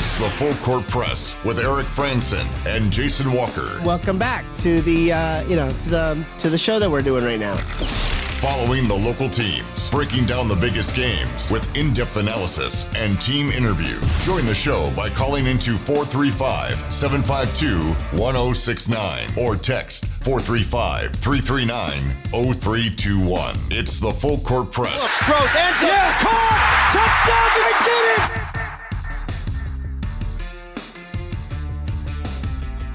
It's the Full Court Press with Eric Frandsen and Jason Walker. Welcome back to the to the show that we're doing right now. Following the local teams, breaking down the biggest games with in-depth analysis and team interview. Join the show by calling into 435-752-1069 or text 435-339-0321. It's the Full Court Press. Throws, ends up, yes! Caught! Touchdown! They did it!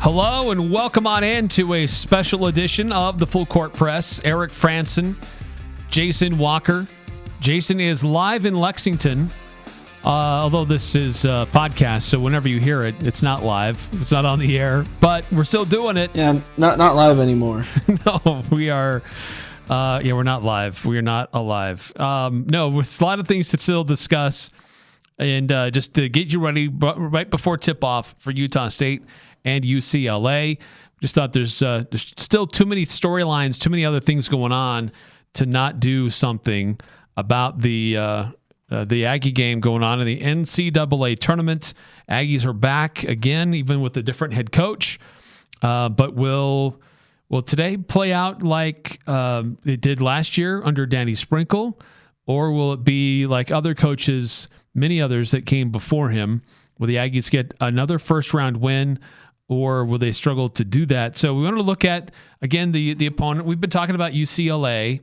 Hello and welcome on in to a special edition of the Full Court Press. Eric Frandsen, Jason Walker. Jason is live in Lexington, although this is a podcast, so whenever you hear it, it's not live. It's not on the air, but we're still doing it. Yeah, not live anymore. No, we are. We're not live. We are not alive. No, with a lot of things to still discuss, and just to get you ready right before tip-off for Utah State and UCLA. Just thought there's still too many storylines, too many other things going on to not do something about the Aggie game going on in the NCAA tournament. Aggies are back again, even with a different head coach. But will today play out like it did last year under Danny Sprinkle, or will it be like other coaches, many others that came before him? Will the Aggies get another first-round win, or will they struggle to do that? So we want to look at, again, the opponent. We've been talking about UCLA,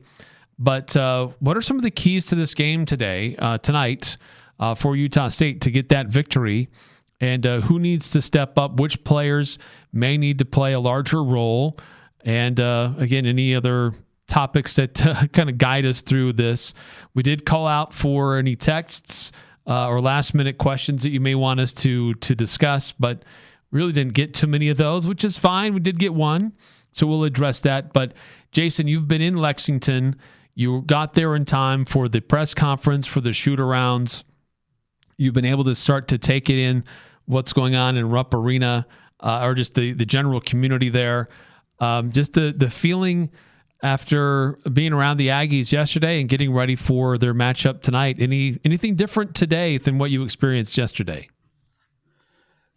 but what are some of the keys to this game tonight, for Utah State to get that victory? And who needs to step up? Which players may need to play a larger role? And again, any other topics that kind of guide us through this. We did call out for any texts or last-minute questions that you may want us to discuss, but really didn't get too many of those, which is fine. We did get one, so we'll address that. But, Jason, you've been in Lexington. You got there in time for the press conference, for the shoot-arounds. You've been able to start to take it in what's going on in Rupp Arena, or just the general community there. Just the feeling after being around the Aggies yesterday and getting ready for their matchup tonight. Anything different today than what you experienced yesterday?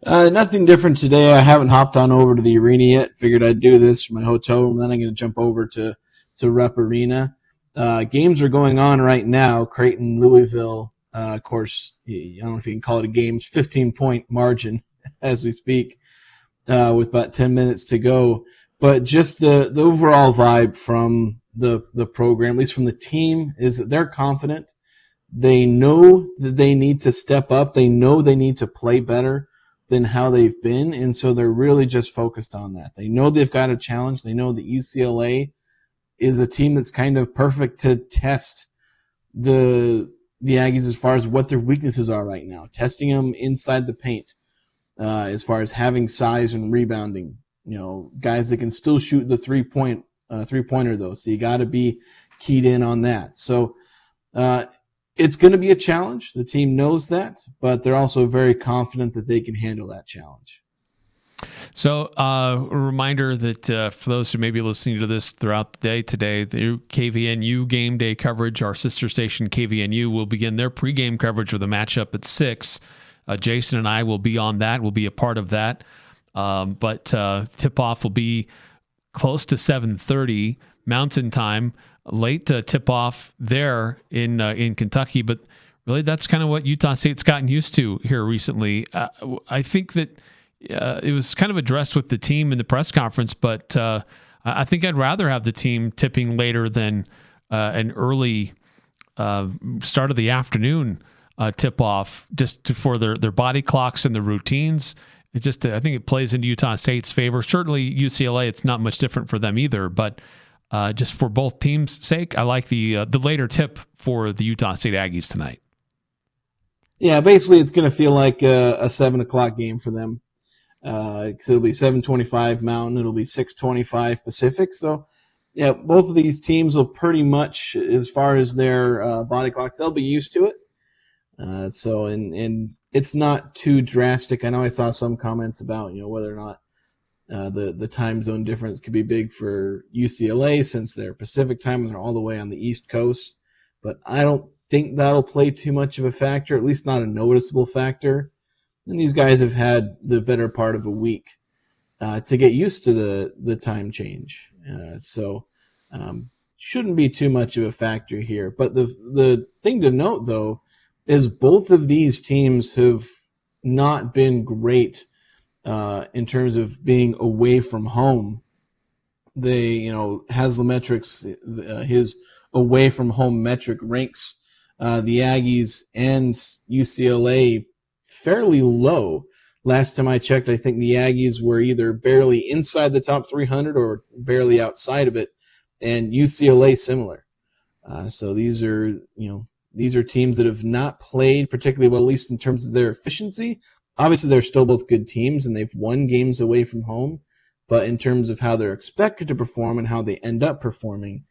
Nothing different today. I haven't hopped on over to the arena yet. Figured I'd do this from my hotel room. Then I'm going to jump over to Rupp Arena. Games are going on right now. Creighton, Louisville. Of course, I don't know if you can call it a game. 15-point margin as we speak, with about 10 minutes to go. But just the overall vibe from the program, at least from the team, is that they're confident. They know that they need to step up. They know they need to play better than how they've been, and so they're really just focused on that. They know they've got a challenge. They know that UCLA is a team that's kind of perfect to test the Aggies as far as what their weaknesses are right now, testing them inside the paint, as far as having size and rebounding. You know, guys that can still shoot the three-pointer though, so you got to be keyed in on that. So it's going to be a challenge. The team knows that, but they're also very confident that they can handle that challenge. So a reminder that for those who may be listening to this throughout the day today, the KVNU game day coverage, our sister station KVNU, will begin their pregame coverage with a matchup at 6. Jason and I will be on that. We'll be a part of that. But tip-off will be close to 7:30 Mountain Time. Late tip-off there in Kentucky, but really that's kind of what Utah State's gotten used to here recently. I think that it was kind of addressed with the team in the press conference, but I think I'd rather have the team tipping later than an early start of the afternoon tip-off, just for their body clocks and the routines. It just, I think it plays into Utah State's favor. Certainly UCLA, it's not much different for them either, but just for both teams' sake, I like the later tip for the Utah State Aggies tonight. Yeah, basically it's going to feel like a 7 o'clock game for them. Because it'll be 7:25 Mountain, it'll be 6:25 Pacific. So, yeah, both of these teams will pretty much, as far as their body clocks, they'll be used to it. So it's not too drastic. I know I saw some comments about whether or not the time zone difference could be big for UCLA since they're Pacific time and they're all the way on the East Coast. But I don't think that'll play too much of a factor, at least not a noticeable factor. And these guys have had the better part of a week to get used to the time change. So shouldn't be too much of a factor here. But the thing to note, though, is both of these teams have not been great in terms of being away from home. They, Haslametrics, his away from home metric ranks the Aggies and UCLA fairly low. Last time I checked, I think the Aggies were either barely inside the top 300 or barely outside of it, and UCLA similar. So these are teams that have not played particularly well, at least in terms of their efficiency. Obviously, they're still both good teams, and they've won games away from home. But in terms of how they're expected to perform and how they end up performing,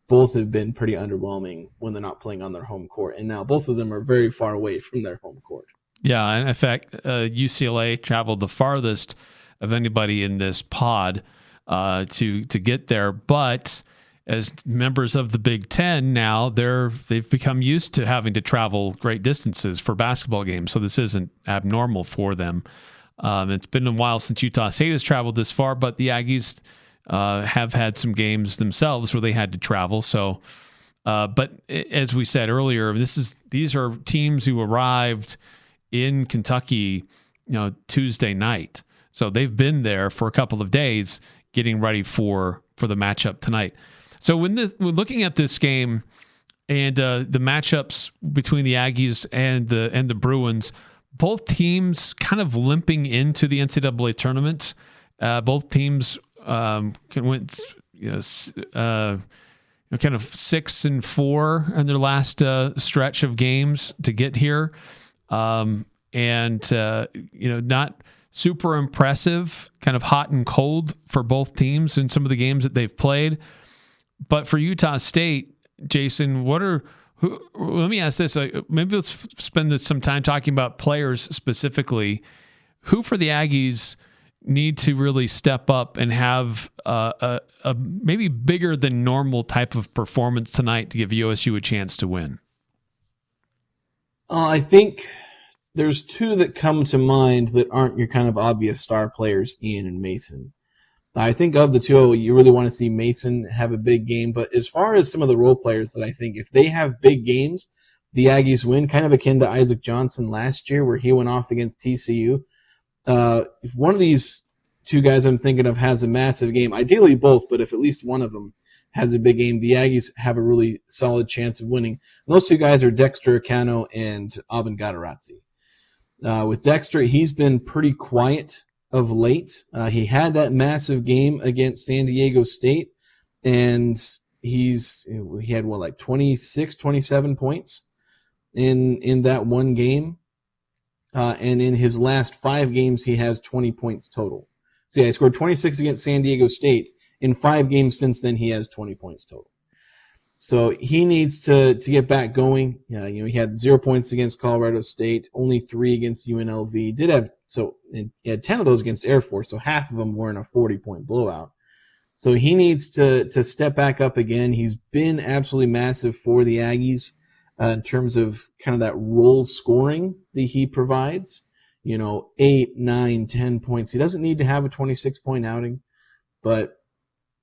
both have been pretty underwhelming when they're not playing on their home court. And now both of them are very far away from their home court. Yeah, and in fact, UCLA traveled the farthest of anybody in this pod to get there. But as members of the Big Ten now, they've become used to having to travel great distances for basketball games. So this isn't abnormal for them. It's been a while since Utah State has traveled this far, but the Aggies have had some games themselves where they had to travel. So, but as we said earlier, these are teams who arrived in Kentucky, Tuesday night. So they've been there for a couple of days getting ready for the matchup tonight. So when looking at this game and the matchups between the Aggies and the Bruins, both teams kind of limping into the NCAA tournament. Both teams went kind of 6-4 in their last stretch of games to get here. Not super impressive, kind of hot and cold for both teams in some of the games that they've played. But for Utah State, Jason, let me ask this. Maybe let's spend some time talking about players specifically. Who for the Aggies need to really step up and have a maybe bigger than normal type of performance tonight to give USU a chance to win? I think there's two that come to mind that aren't your kind of obvious star players, Ian and Mason. I think of the two, you really want to see Mason have a big game. But as far as some of the role players that I think if they have big games, the Aggies win, kind of akin to Isaac Johnson last year where he went off against TCU. If one of these two guys I'm thinking of has a massive game, ideally both, but if at least one of them has a big game, the Aggies have a really solid chance of winning. And those two guys are Dexter Acano and Abin Gadarazzi. With Dexter, he's been pretty quiet of late. He had that massive game against San Diego State, and he had 26, 27 points in that one game. And in his last 5 games, he has 20 points total. So yeah, he scored 26 against San Diego State. In 5 games since then, he has 20 points total. So he needs to get back going. He had 0 points against Colorado State, only 3 against UNLV. He had 10 of those against Air Force, so half of them were in a 40-point blowout. So he needs to step back up again. He's been absolutely massive for the Aggies in terms of kind of that role scoring that he provides. 8, 9, 10 points. He doesn't need to have a 26-point outing, but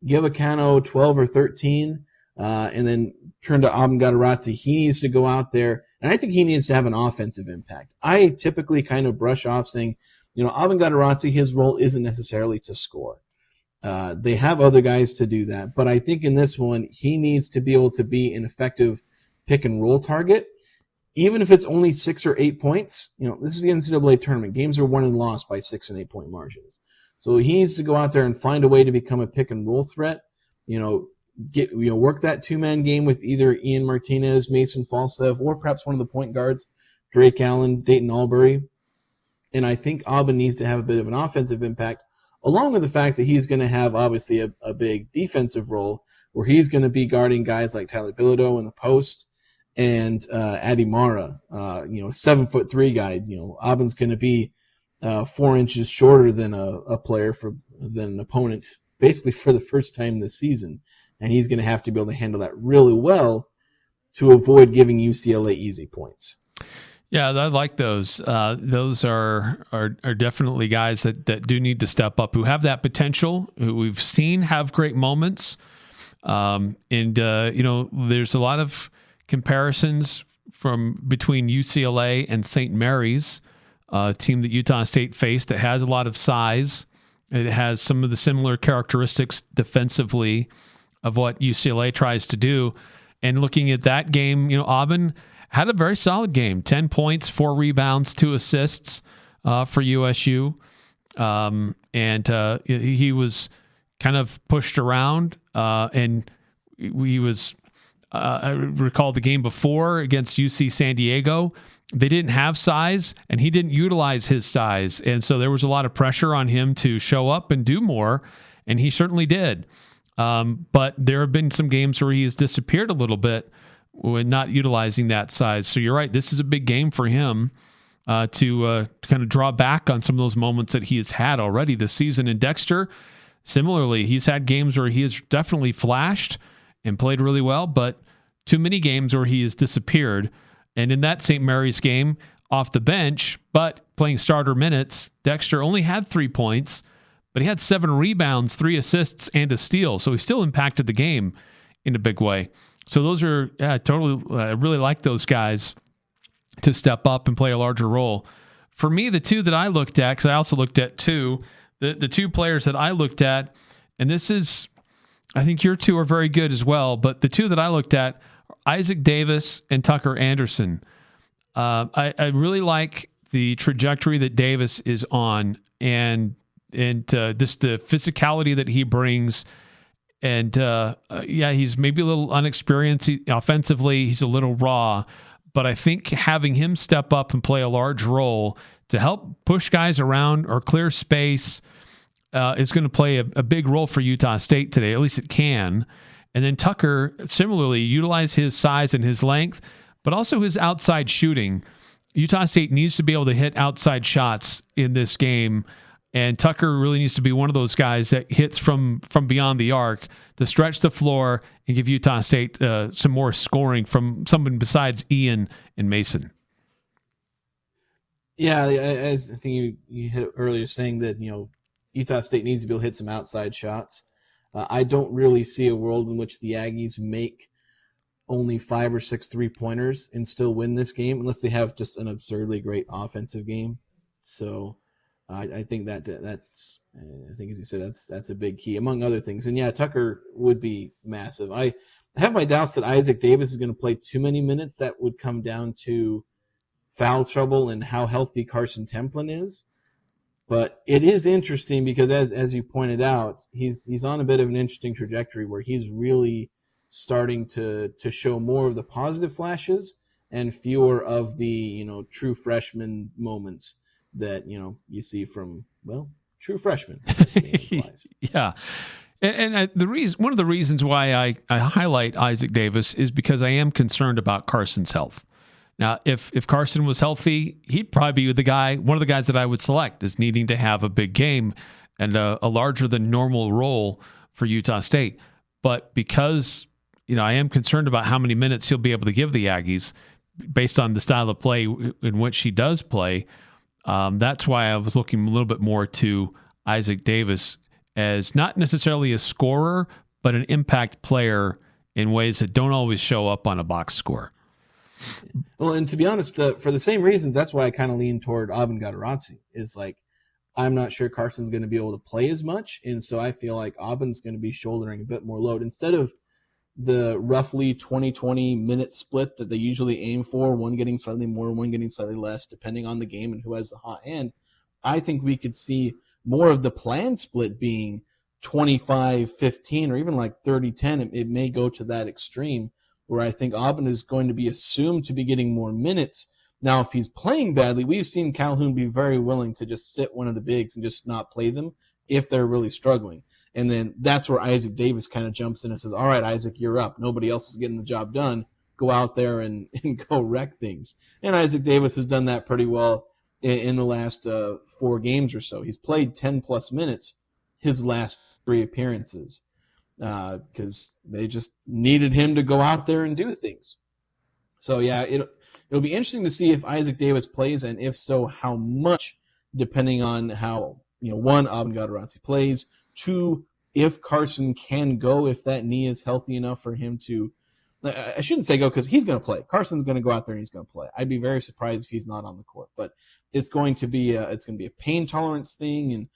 give Acano 12 or 13. And then turn to Abin Gadarazzi. He needs to go out there, and I think he needs to have an offensive impact. I typically kind of brush off saying, Abin Gadarazzi, his role isn't necessarily to score. They have other guys to do that, but I think in this one, he needs to be able to be an effective pick and roll target, even if it's only 6 or 8 points. This is the NCAA tournament. Games are won and lost by 6 and 8 point margins. So he needs to go out there and find a way to become a pick and roll threat. Work that 2-man game with either Ian Martinez, Mason Falsev, or perhaps one of the point guards, Drake Allen, Dayton Albury. And I think Abin needs to have a bit of an offensive impact, along with the fact that he's going to have obviously a big defensive role where he's going to be guarding guys like Tyler Bilodeau in the post and Adi Mara, 7'3" guy. Abin's going to be 4 inches shorter than than an opponent, basically for the first time this season. And he's going to have to be able to handle that really well to avoid giving UCLA easy points. Yeah, I like those. Those are definitely guys that do need to step up, who have that potential, who we've seen have great moments. There's a lot of comparisons between UCLA and St. Mary's, a team that Utah State faced that has a lot of size. It has some of the similar characteristics defensively of what UCLA tries to do. And looking at that game, Aubin had a very solid game, 10 points, 4 rebounds, 2 assists for USU. He was kind of pushed around, and he was, I recall the game before against UC San Diego. They didn't have size, and he didn't utilize his size. And so there was a lot of pressure on him to show up and do more, and he certainly did. But there have been some games where he has disappeared a little bit when not utilizing that size. So you're right. This is a big game for him to kind of draw back on some of those moments that he has had already this season. And Dexter, similarly, he's had games where he has definitely flashed and played really well, but too many games where he has disappeared. And in that St. Mary's game, off the bench, but playing starter minutes, Dexter only had 3 points, but he had 7 rebounds, 3 assists, and a steal. So he still impacted the game in a big way. So those are totally. I really like those guys to step up and play a larger role. For me, the two that I looked at, because I also looked at two, the two players that I looked at, and this is, I think your two are very good as well, but the two that I looked at, Isaac Davis and Tucker Anderson. I really like the trajectory that Davis is on, and just the physicality that he brings. And he's maybe a little unexperienced offensively. He's a little raw, but I think having him step up and play a large role to help push guys around or clear space is going to play a big role for Utah State today. At least it can. And then Tucker, similarly, utilize his size and his length, but also his outside shooting. Utah State needs to be able to hit outside shots in this game. And Tucker really needs to be one of those guys that hits from beyond the arc to stretch the floor and give Utah State some more scoring from someone besides Ian and Mason. Yeah, as I think you hit it earlier, saying that Utah State needs to be able to hit some outside shots. I don't really see a world in which the Aggies make only 5 or 6 3-pointers and still win this game unless they have just an absurdly great offensive game. So I think that's I think, as you said, that's a big key among other things. And yeah, Tucker would be massive. I have my doubts that Isaac Davis is going to play too many minutes. That would come down to foul trouble and how healthy Carson Templin is. But it is interesting because as you pointed out, he's on a bit of an interesting trajectory where he's really starting to show more of the positive flashes and fewer of the true freshman moments that you see from true freshmen. Yeah. And one of the reasons why I highlight Isaac Davis is because I am concerned about Carson's health. Now, if Carson was healthy, he'd probably be one of the guys that I would select as needing to have a big game and a larger than normal role for Utah State. But because I am concerned about how many minutes he'll be able to give the Aggies based on the style of play in which he does play. That's why I was looking a little bit more to Isaac Davis as not necessarily a scorer, but an impact player in ways that don't always show up on a box score. Well, and to be honest, for the same reasons, that's why I kind of lean toward Aubin Gadarazzi. Is like, I'm not sure Carson's going to be able to play as much, and so I feel like Aubin's going to be shouldering a bit more load instead of the roughly 20-20 minute split that they usually aim for, one getting slightly more, one getting slightly less, depending on the game and who has the hot hand. I think we could see more of the planned split being 25-15 or even like 30-10. It may go to that extreme where I think Aubin is going to be assumed to be getting more minutes. Now, if he's playing badly, we've seen Calhoun be very willing to just sit one of the bigs and just not play them if they're really struggling. And then that's where Isaac Davis kind of jumps in and says, all right, Isaac, you're up. Nobody else is getting the job done. Go out there and go wreck things. And Isaac Davis has done that pretty well in the last 4 games or so. He's played 10-plus minutes his last 3 appearances because they just needed him to go out there and do things. So, yeah, It'll be interesting to see if Isaac Davis plays, and if so, how much, depending on how, one, Abin Gadarazzi plays, two, if Carson can go, if that knee is healthy enough for him to, I shouldn't say go because he's going to play. Carson's going to go out there and he's going to play. I'd be very surprised if he's not on the court, but it's going to be a pain tolerance thing, and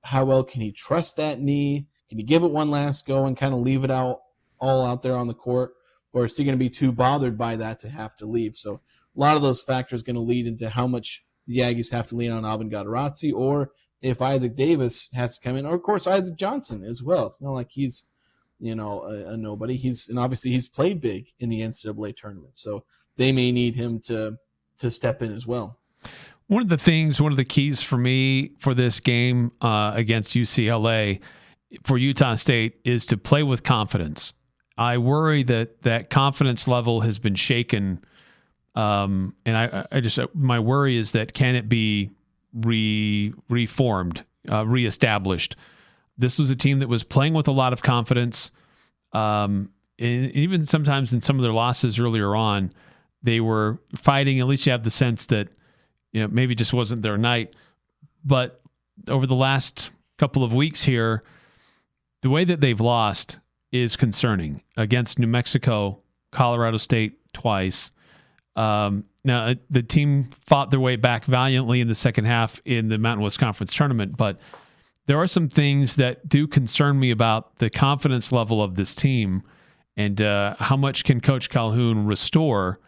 how well can he trust that knee? Can he give it one last go and kind of leave it all out there on the court, or is he going to be too bothered by that to have to leave? So a lot of those factors going to lead into how much the Aggies have to lean on Abin Gadarazzi, or if Isaac Davis has to come in, or of course Isaac Johnson as well. It's not like he's a nobody. And obviously he's played big in the NCAA tournament, so they may need him to step in as well. One of the keys for me for this game against UCLA for Utah State is to play with confidence. I worry that confidence level has been shaken, and my worry is that can it be reformed, reestablished? This was a team that was playing with a lot of confidence, and even sometimes in some of their losses earlier on, they were fighting. At least you have the sense that maybe just wasn't their night. But over the last couple of weeks here, the way that they've lost is concerning. Against New Mexico, Colorado State twice. Now, the team fought their way back valiantly in the second half in the Mountain West Conference tournament, but there are some things that do concern me about the confidence level of this team, and how much can Coach Calhoun restore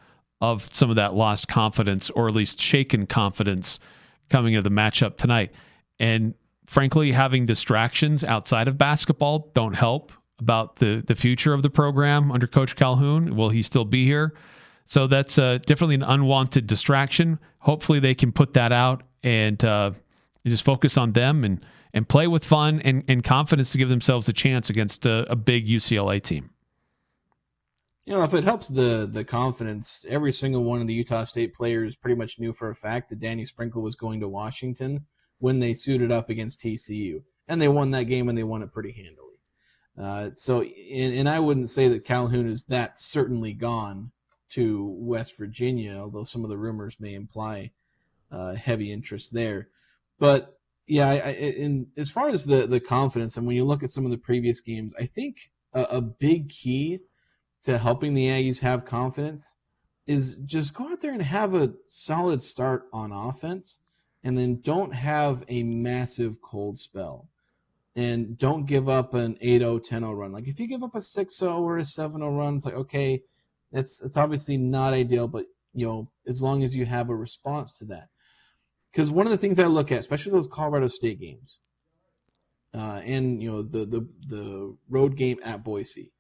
of some of that lost confidence, or at least shaken confidence coming into the matchup tonight. And frankly, having distractions outside of basketball don't help about the future of the program under Coach Calhoun. Will he still be here? So that's definitely an unwanted distraction. Hopefully they can put that out and just focus on them and play with fun and confidence to give themselves a chance against a big UCLA team. If it helps the confidence, every single one of the Utah State players pretty much knew for a fact that Danny Sprinkle was going to Washington when they suited up against TCU. And they won that game, and they won it pretty handily. And I wouldn't say that Calhoun is that certainly gone to West Virginia, although some of the rumors may imply heavy interest there. But, yeah, and as far as the confidence, and when you look at some of the previous games, I think a big key to helping the Aggies have confidence is just go out there and have a solid start on offense, and then don't have a massive cold spell. And don't give up an 8-0, 10-0 run. Like, if you give up a 6-0 or a 7-0 run, it's like, okay, it's obviously not ideal, but, as long as you have a response to that. Because one of the things I look at, especially those Colorado State games, and, the road game at Boise,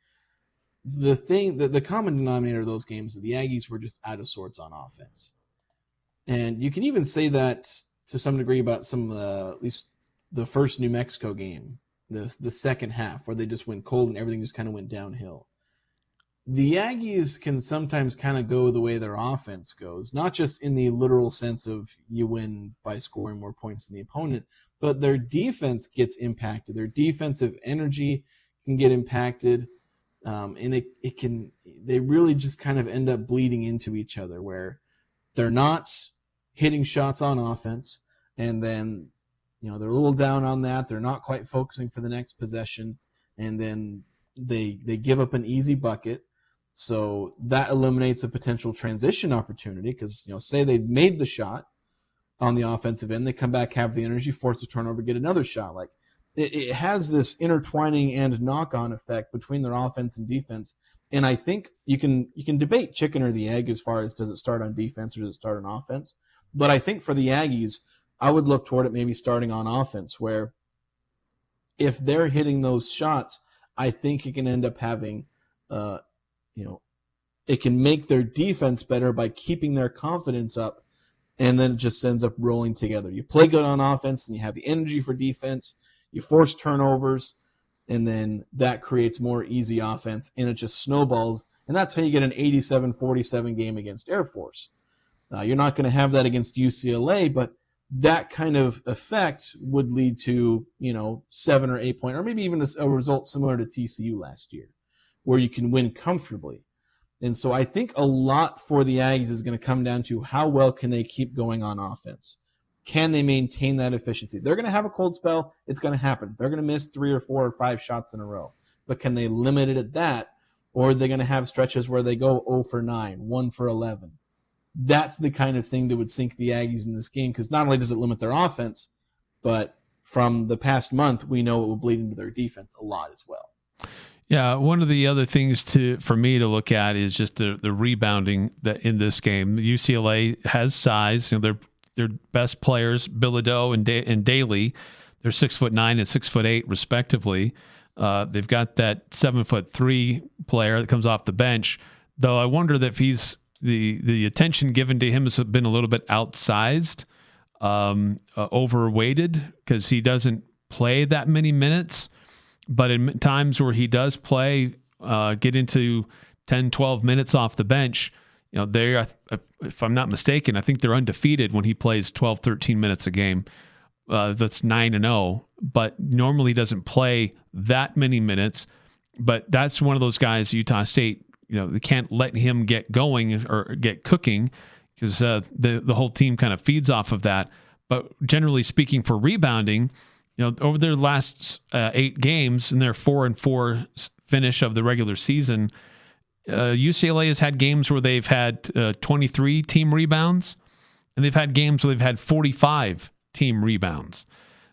the common denominator of those games, the Aggies were just out of sorts on offense. And you can even say that to some degree about some, at least the first New Mexico game, the second half, where they just went cold and everything just kind of went downhill. The Aggies can sometimes kind of go the way their offense goes, not just in the literal sense of you win by scoring more points than the opponent, but their defense gets impacted. Their defensive energy can get impacted. And they really just kind of end up bleeding into each other, where they're not hitting shots on offense, and then, they're a little down on that. They're not quite focusing for the next possession, and then they give up an easy bucket. So that eliminates a potential transition opportunity, because, say they made the shot on the offensive end, they come back, have the energy, force a turnover, get another shot. Like, it has this intertwining and knock-on effect between their offense and defense. And I think you can debate chicken or the egg as far as does it start on defense or does it start on offense. But I think for the Aggies, I would look toward it maybe starting on offense, where if they're hitting those shots, I think it can end up having, it can make their defense better by keeping their confidence up, and then it just ends up rolling together. You play good on offense, and you have the energy for defense. You force turnovers, and then that creates more easy offense, and it just snowballs. And that's how you get an 87-47 game against Air Force. You're not going to have that against UCLA, but that kind of effect would lead to, 7 or 8 point, or maybe even a result similar to TCU last year, where you can win comfortably. And so I think a lot for the Aggies is going to come down to how well can they keep going on offense. Can they maintain that efficiency? They're going to have a cold spell. It's going to happen. They're going to miss 3 or 4 or 5 shots in a row. But can they limit it at that? Or are they going to have stretches where they go 0 for 9, 1 for 11? That's the kind of thing that would sink the Aggies in this game, because not only does it limit their offense, but from the past month, we know it will bleed into their defense a lot as well. Yeah, one of the other things for me to look at is just the rebounding that in this game. UCLA has size. Their best players, Bilodeau and Daly, they're 6'9" and 6'8" respectively. They've got that 7'3" player that comes off the bench. Though I wonder that if he's the attention given to him has been a little bit outsized, overweighted, because he doesn't play that many minutes. But in times where he does play, get into 10, 12 minutes off the bench, they are, if I'm not mistaken, I think they're undefeated when he plays 12, 13 minutes a game. That's 9-0, but normally doesn't play that many minutes. But that's one of those guys, Utah State, they can't let him get going or get cooking, because the whole team kind of feeds off of that. But generally speaking, for rebounding, over their last 8 games and their 4-4 finish of the regular season, UCLA has had games where they've had 23 team rebounds, and they've had games where they've had 45 team rebounds.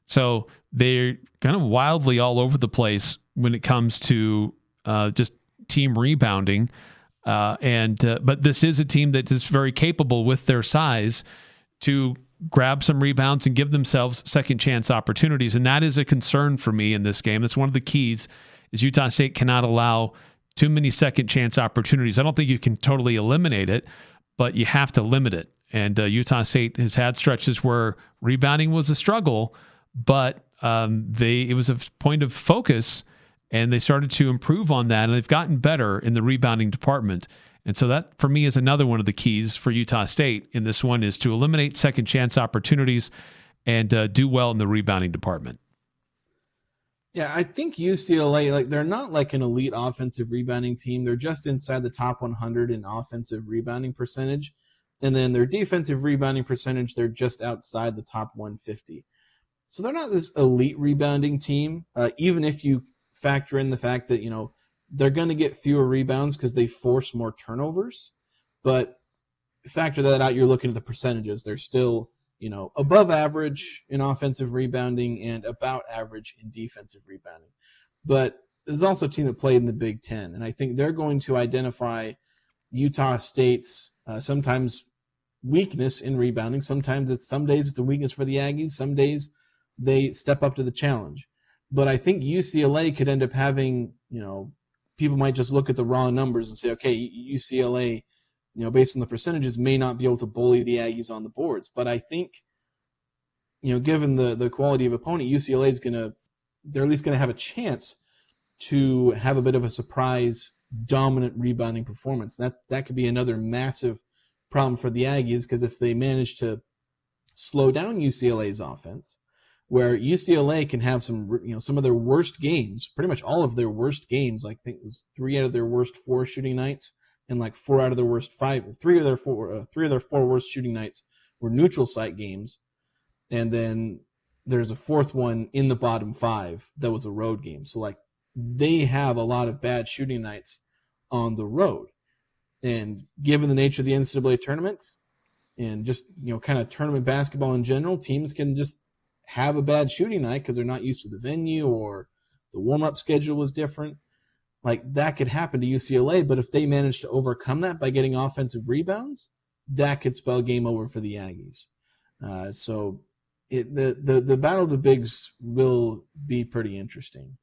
So they're kind of wildly all over the place when it comes to just team rebounding. But this is a team that is very capable with their size to grab some rebounds and give themselves second chance opportunities. And that is a concern for me in this game. That's one of the keys, is Utah State cannot allow too many second chance opportunities. I don't think you can totally eliminate it, but you have to limit it. And Utah State has had stretches where rebounding was a struggle, but it was a point of focus, and they started to improve on that, and they've gotten better in the rebounding department. And so that, for me, is another one of the keys for Utah State in this one, is to eliminate second chance opportunities and do well in the rebounding department. Yeah, I think UCLA, they're not like an elite offensive rebounding team. They're just inside the top 100 in offensive rebounding percentage. And then their defensive rebounding percentage, they're just outside the top 150. So they're not this elite rebounding team, even if you factor in the fact that, they're going to get fewer rebounds because they force more turnovers. But factor that out, you're looking at the percentages. They're still, above average in offensive rebounding and about average in defensive rebounding. But there's also a team that played in the Big Ten, and I think they're going to identify Utah State's sometimes weakness in rebounding. Some days it's a weakness for the Aggies. Some days they step up to the challenge. But I think UCLA could end up having, people might just look at the raw numbers and say, okay, UCLA, based on the percentages, may not be able to bully the Aggies on the boards. But I think, given the quality of opponent, UCLA is they're at least going to have a chance to have a bit of a surprise dominant rebounding performance. That could be another massive problem for the Aggies, because if they manage to slow down UCLA's offense, where UCLA can have some of their worst games, pretty much all of their worst games, I think it was 3 out of their worst 4 shooting nights, and 4 out of their worst 5, 3 of their 4 worst shooting nights were neutral site games, and then there's a 4th one in the bottom 5 that was a road game. So they have a lot of bad shooting nights on the road, and given the nature of the NCAA tournament and just kind of tournament basketball in general, teams can just have a bad shooting night because they're not used to the venue, or the warm-up schedule was different. That could happen to UCLA, but if they manage to overcome that by getting offensive rebounds, that could spell game over for the Aggies. So the battle of the bigs will be pretty interesting.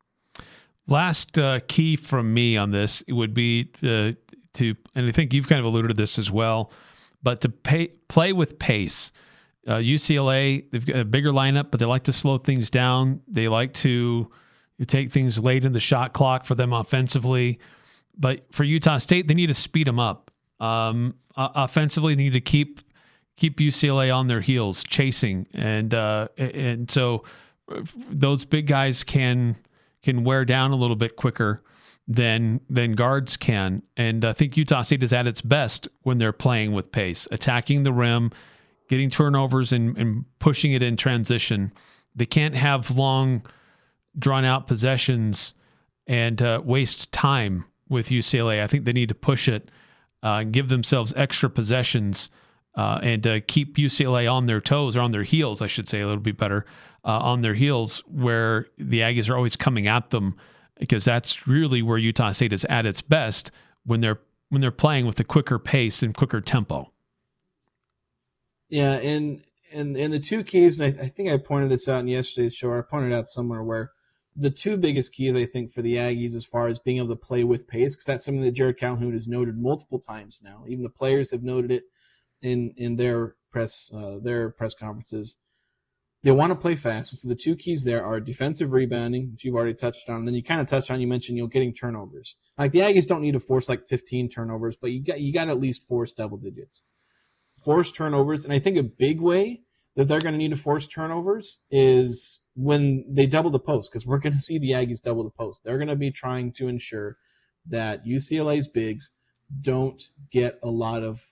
Last key from me on this would be to, and I think you've kind of alluded to this as well, but to play with pace. UCLA, they've got a bigger lineup, but they like to slow things down. They like to take things late in the shot clock for them offensively. But for Utah State, they need to speed them up. Offensively, they need to keep UCLA on their heels, chasing, and so those big guys can wear down a little bit quicker. than guards can. And I think Utah State is at its best when they're playing with pace, attacking the rim, getting turnovers and pushing it in transition. They can't have long, drawn-out possessions and waste time with UCLA. I think they need to push it, give themselves extra possessions, and keep UCLA on their toes, or on their heels, I should say, a little bit better, on their heels, where the Aggies are always coming at them, because that's really where Utah State is at its best when they're playing with a quicker pace and quicker tempo. Yeah, and the two keys, and I think I pointed this out in yesterday's show, or I pointed out somewhere, where the two biggest keys, I think, for the Aggies as far as being able to play with pace, because that's something that Jared Calhoun has noted multiple times now. Even the players have noted it in their press conferences. They want to play fast. So the two keys there are defensive rebounding, which you've already touched on. And then you kind of touched on, you mentioned, getting turnovers. Like, the Aggies don't need to force like 15 turnovers, but you got to at least force double digits. Force turnovers, and I think a big way that they're going to need to force turnovers is when they double the post, because we're going to see the Aggies double the post. They're going to be trying to ensure that UCLA's bigs don't get a lot of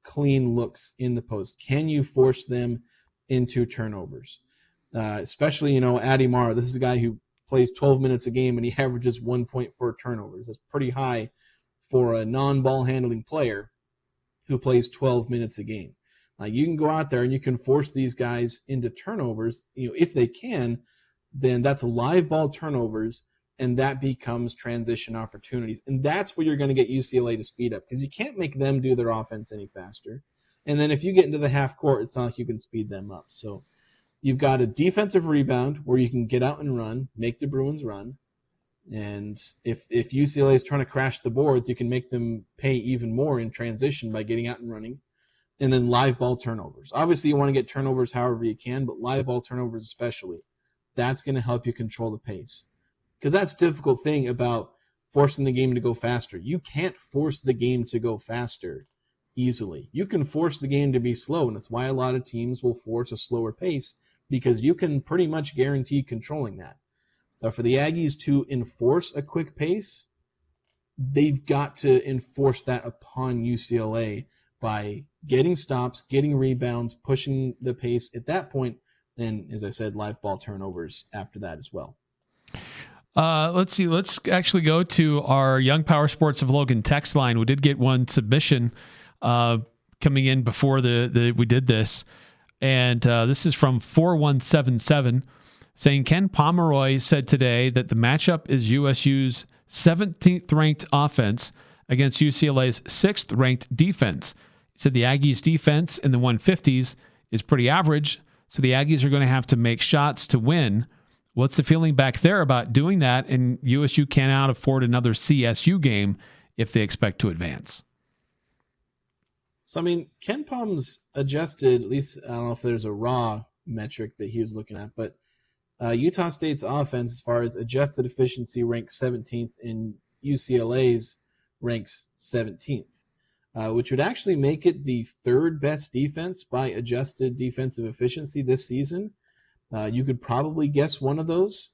clean looks in the post. Can you force them into turnovers? Especially, Addy Mara. This is a guy who plays 12 minutes a game and he averages 1.4 turnovers. That's pretty high for a non-ball handling player who plays 12 minutes a game. Like, you can go out there and you can force these guys into turnovers. If they can, then that's live ball turnovers, and that becomes transition opportunities. And that's where you're going to get UCLA to speed up, because you can't make them do their offense any faster. And then if you get into the half court, it's not like you can speed them up. So you've got a defensive rebound where you can get out and run, make the Bruins run. And if UCLA is trying to crash the boards, you can make them pay even more in transition by getting out and running. And then live ball turnovers. Obviously, you want to get turnovers however you can, but live ball turnovers especially. That's going to help you control the pace. Because that's the difficult thing about forcing the game to go faster. You can't force the game to go faster easily. You can force the game to be slow, and that's why a lot of teams will force a slower pace, because you can pretty much guarantee controlling that. But for the Aggies to enforce a quick pace, they've got to enforce that upon UCLA by getting stops, getting rebounds, pushing the pace at that point, and, as I said, live ball turnovers after that as well. Let's see. Let's actually go to our Young Power Sports of Logan text line. We did get one submission coming in before we did this, and this is from 4177, saying Ken Pomeroy said today that the matchup is USU's 17th ranked offense against UCLA's 6th ranked defense. He said the Aggies defense in the 150s is pretty average, so the Aggies are going to have to make shots to win. What's the feeling back there about doing that? And USU cannot afford another CSU game if they expect to advance. So, Ken Pom's adjusted, at least I don't know if there's a raw metric that he was looking at, but Utah State's offense, as far as adjusted efficiency, ranks 17th, and UCLA's ranks 17th, which would actually make it the third best defense by adjusted defensive efficiency this season. You could probably guess one of those,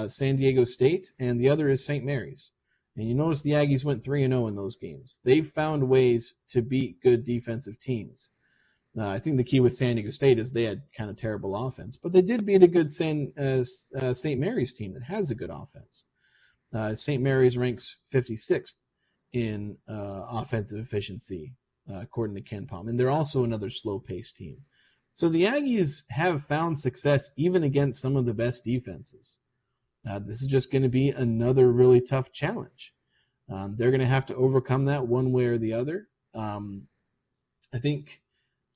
San Diego State, and the other is St. Mary's. And you notice the Aggies went 3-0 in those games. They've found ways to beat good defensive teams. I think the key with San Diego State is they had kind of terrible offense, but they did beat a good St. Mary's team that has a good offense. St. Mary's ranks 56th in offensive efficiency, according to Ken Pom, and they're also another slow-paced team. So the Aggies have found success even against some of the best defenses. This is just going to be another really tough challenge. They're going to have to overcome that one way or the other. I think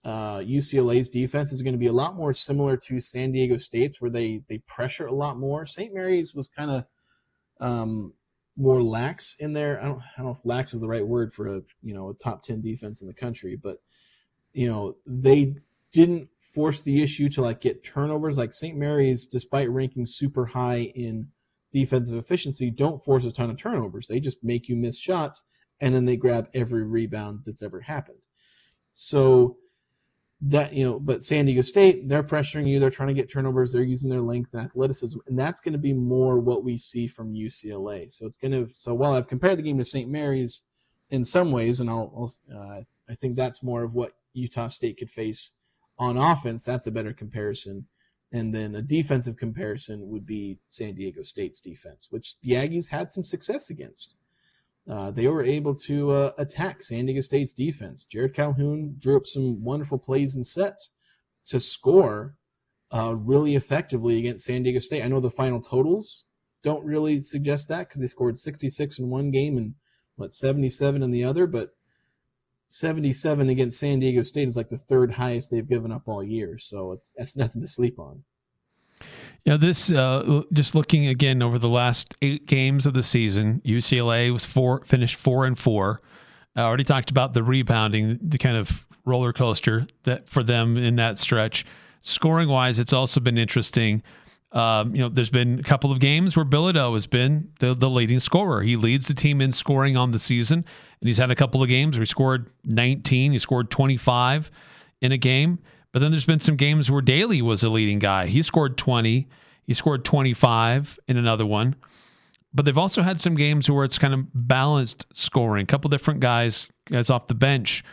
UCLA's defense is going to be a lot more similar to San Diego State's, where they pressure a lot more. St. Mary's was kind of more lax in there. I don't know if lax is the right word for a top 10 defense in the country, but they didn't force the issue to get turnovers. Like St. Mary's, despite ranking super high in defensive efficiency, don't force a ton of turnovers. They just make you miss shots, and then they grab every rebound that's ever happened. So But San Diego State, they're pressuring you. They're trying to get turnovers. They're using their length and athleticism, and that's going to be more what we see from UCLA. So while I've compared the game to St. Mary's in some ways, and I think that's more of what Utah State could face on offense. That's a better comparison. And then a defensive comparison would be San Diego State's defense, which the Aggies had some success against. They were able to attack San Diego State's defense. Jared Calhoun drew up some wonderful plays and sets to score really effectively against San Diego State. I know the final totals don't really suggest that because they scored 66 in one game and 77 in the other, but 77 against San Diego State is like the third highest they've given up all year, so that's nothing to sleep on. Yeah, this just looking again over the last 8 games of the season, UCLA finished 4-4. I already talked about the rebounding, the kind of roller coaster that for them in that stretch. Scoring wise, it's also been interesting. There's been a couple of games where Bilodeau has been the leading scorer. He leads the team in scoring on the season, and he's had a couple of games where he scored 19, he scored 25 in a game. But then there's been some games where Daly was a leading guy. He scored 20, he scored 25 in another one. But they've also had some games where it's kind of balanced scoring. A couple different guys off the bench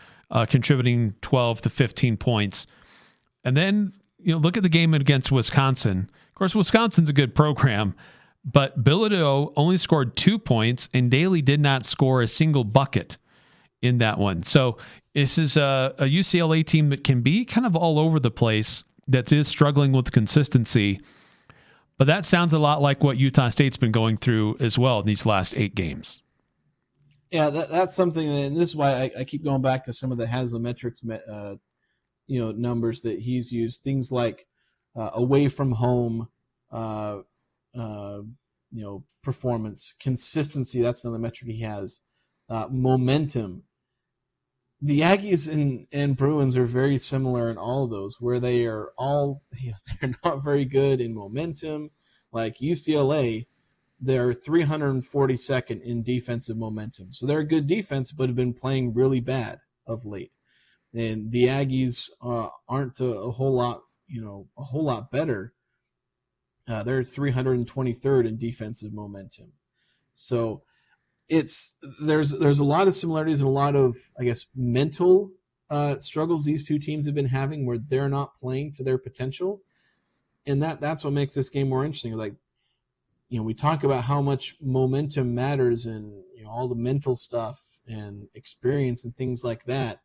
contributing 12 to 15 points. And then, look at the game against Wisconsin. Of course, Wisconsin's a good program, but Bilodeau only scored 2 points, and Daly did not score a single bucket in that one. So this is a UCLA team that can be kind of all over the place, that is struggling with consistency. But that sounds a lot like what Utah State's been going through as well in these last 8 games. Yeah, that's something, and this is why I keep going back to some of the Haslametrics numbers that he's used. Things like away from home, performance, consistency. That's another metric he has. Momentum. The Aggies and Bruins are very similar in all of those, where they are all they're not very good in momentum. Like UCLA, they're 342nd in defensive momentum, so they're a good defense, but have been playing really bad of late. And the Aggies aren't a whole lot better. They're 323rd in defensive momentum. So there's a lot of similarities and a lot of, I guess, mental struggles these two teams have been having where they're not playing to their potential. And that's what makes this game more interesting. Like, we talk about how much momentum matters and all the mental stuff and experience and things like that.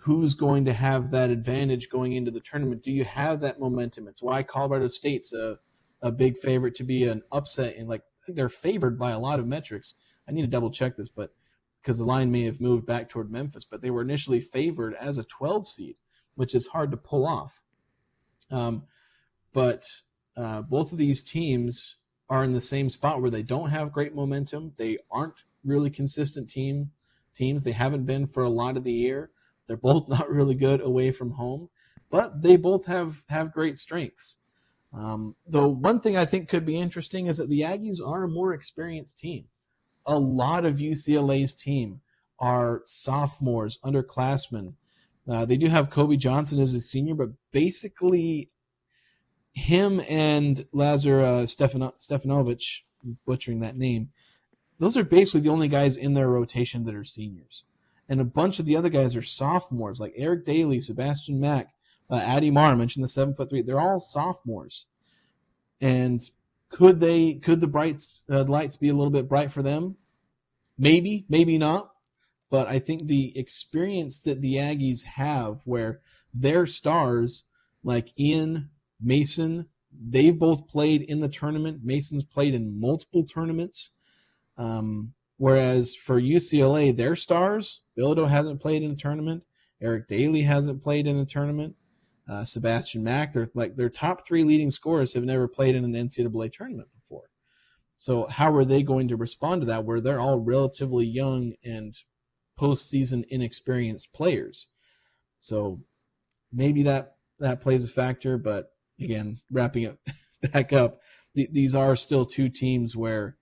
Who's going to have that advantage going into the tournament? Do you have that momentum? It's why Colorado State's a big favorite to be an upset, and I think they're favored by a lot of metrics. I need to double check this, but because the line may have moved back toward Memphis, but they were initially favored as a 12 seed, which is hard to pull off. But both of these teams are in the same spot where they don't have great momentum. They aren't really consistent teams. They haven't been for a lot of the year. They're both not really good away from home, but they both have great strengths. Though one thing I think could be interesting is that the Aggies are a more experienced team. A lot of UCLA's team are sophomores, underclassmen. They do have Kobe Johnson as a senior, but basically him and Lazar Stefanovic, butchering that name, those are basically the only guys in their rotation that are seniors. And a bunch of the other guys are sophomores, like Eric Daly, Sebastian Mack, Addy Marr, mentioned the 7'3". They're all sophomores. And could the lights be a little bit bright for them? Maybe, maybe not. But I think the experience that the Aggies have, where their stars, like Ian, Mason, they've both played in the tournament. Mason's played in multiple tournaments. Whereas for UCLA, their stars, Bilodeau hasn't played in a tournament. Eric Daly hasn't played in a tournament. Sebastian Mack, their top 3 leading scorers have never played in an NCAA tournament before. So how are they going to respond to that, where they're all relatively young and postseason inexperienced players? So maybe that plays a factor, but again, wrapping it back up, these are still two teams where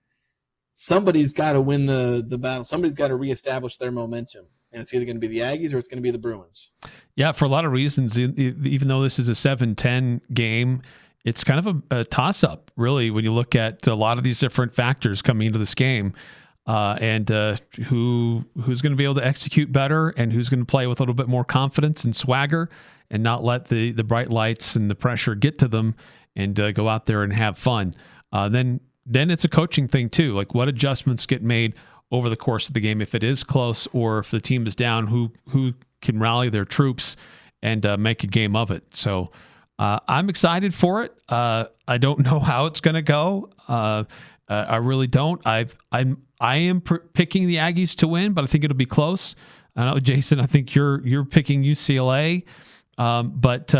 somebody's got to win the battle. Somebody's got to reestablish their momentum. and it's either going to be the Aggies or it's going to be the Bruins. Yeah, for a lot of reasons, even though this is a 7-10 game, it's kind of a toss-up, really, when you look at a lot of these different factors coming into this game, and who's going to be able to execute better and who's going to play with a little bit more confidence and swagger and not let the bright lights and the pressure get to them and go out there and have fun. Then it's a coaching thing too. Like, what adjustments get made over the course of the game if it is close or if the team is down, who can rally their troops and make a game of it. So I'm excited for it. I don't know how it's going to go. I really don't. I am picking the Aggies to win, but I think it'll be close. I know, Jason, I think you're picking UCLA, but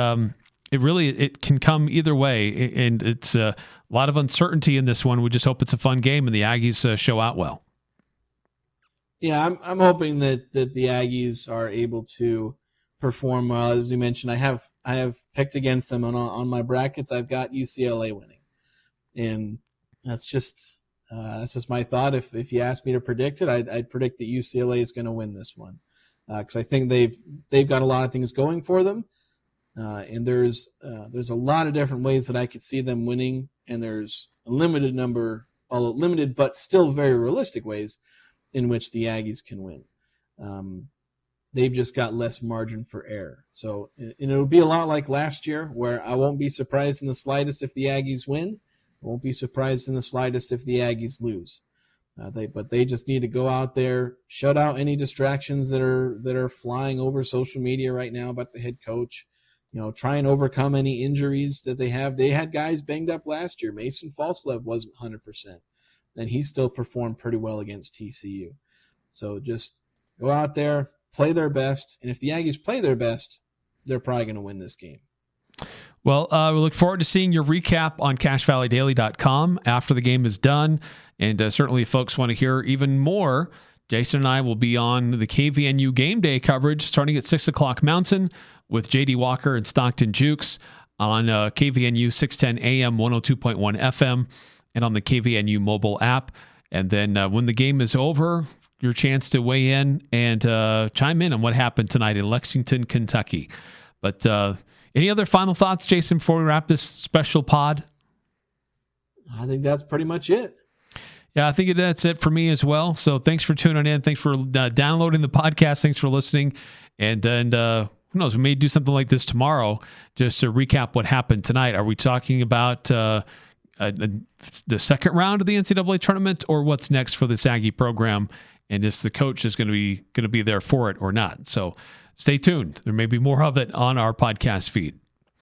it can come either way, and it's a lot of uncertainty in this one. We just hope it's a fun game and the Aggies show out well. Yeah, I'm hoping that the Aggies are able to perform well. As you mentioned, I have picked against them on my brackets. I've got UCLA winning, and that's just my thought. If you asked me to predict it, I'd predict that UCLA is going to win this one, because I think they've got a lot of things going for them, and there's a lot of different ways that I could see them winning, and there's a limited but still very realistic ways in which the Aggies can win. They've just got less margin for error. So, and it'll be a lot like last year, where I won't be surprised in the slightest if the Aggies win. I won't be surprised in the slightest if the Aggies lose. But they just need to go out there, shut out any distractions that are flying over social media right now about the head coach. Try and overcome any injuries that they have. They had guys banged up last year. Mason Falslev wasn't 100%, and he still performed pretty well against TCU. So just go out there, play their best, and if the Aggies play their best, they're probably going to win this game. Well, we look forward to seeing your recap on CashValleyDaily.com after the game is done. And certainly if folks want to hear even more, Jason and I will be on the KVNU game day coverage starting at 6 o'clock Mountain with J.D. Walker and Stockton Jukes on KVNU 610 AM 102.1 FM and on the KVNU mobile app. And then when the game is over, your chance to weigh in and chime in on what happened tonight in Lexington, Kentucky. But any other final thoughts, Jason, before we wrap this special pod? I think that's pretty much it. Yeah, I think that's it for me as well. So thanks for tuning in. Thanks for downloading the podcast. Thanks for listening. And then who knows, we may do something like this tomorrow just to recap what happened tonight. Are we talking about the second round of the NCAA tournament or what's next for this Aggie program? And if the coach is going to be there for it or not. So stay tuned. There may be more of it on our podcast feed.